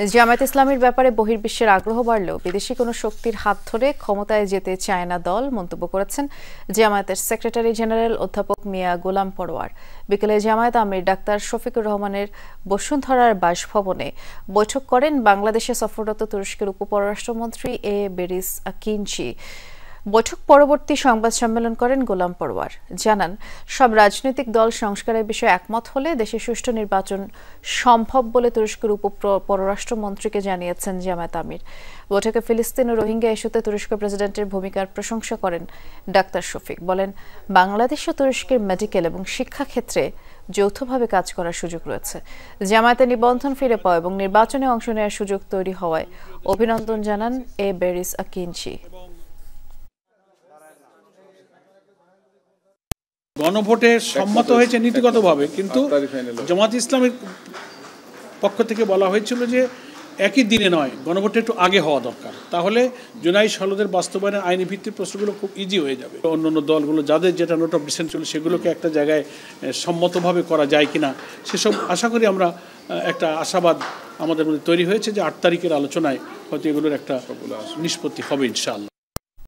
জামায়াত ইসলামীর ব্যাপারে বহির্বিশ্বের আগ্রহ বাড়লেও বিদেশি কোনো শক্তির হাত ধরে ক্ষমতায় যেতে চায় না দল মন্তব্য করেছেন জামায়াতের সেক্রেটারি জেনারেল অধ্যাপক মিয়া গোলাম পরোয়ার। বিকেলে জামায়াত আমির ডাক্তার শফিকুর রহমানের বসুন্ধরার বাসভবনে বৈঠক করেন বাংলাদেশে সফররত তুরস্কের উপপররাষ্ট্রমন্ত্রী এ বেরিস আকিনচি। বৈঠক পরবর্তী সংবাদ সম্মেলন করেন গোলাম পরোয়ার। জানান, সব রাজনৈতিক দল সংস্কারের বিষয়ে একমত হলে দেশে সুষ্ঠু নির্বাচন সম্ভব বলে তুরস্কের উপপররাষ্ট্রমন্ত্রীকে জানিয়েছেন জামায়াত আমির। বৈঠকে ফিলিস্তিন ও রোহিঙ্গা ইস্যুতে তুরস্ক প্রেসিডেন্টের ভূমিকার প্রশংসা করেন ডাক্তার শফিক। বলেন, বাংলাদেশ ও তুরস্কের মেডিকেল এবং শিক্ষা ক্ষেত্রে যৌথভাবে কাজ করার সুযোগ রয়েছে। জামায়াতে নিবন্ধন ফিরে পাওয়া এবং নির্বাচনে অংশ নেওয়ার সুযোগ তৈরি হওয়ায় অভিনন্দন জানান এ বেরিস আকিনচি। গণভোটে সম্মত হয়েছে নীতিগতভাবে, কিন্তু জামায়াত ইসলামের পক্ষ থেকে বলা হয়েছিল যে একই দিনে নয়, গণভোটে একটু আগে হওয়া দরকার, তাহলে জুলাই সনদের বাস্তবায়নের আইনি ভিত্তির প্রশ্নগুলো খুব ইজি হয়ে যাবে। অন্যান্য দলগুলো যাদের যেটা নোট অফ ডিসেন্ট ছিল সেগুলোকে একটা জায়গায় সম্মতভাবে করা যায় কিনা সেসব আশা করি আমরা একটা আশাবাদ আমাদের মধ্যে তৈরি হয়েছে যে 8 তারিখের আলোচনায় হয়তো এগুলোর একটা নিষ্পত্তি হবে ইনশাআল্লাহ।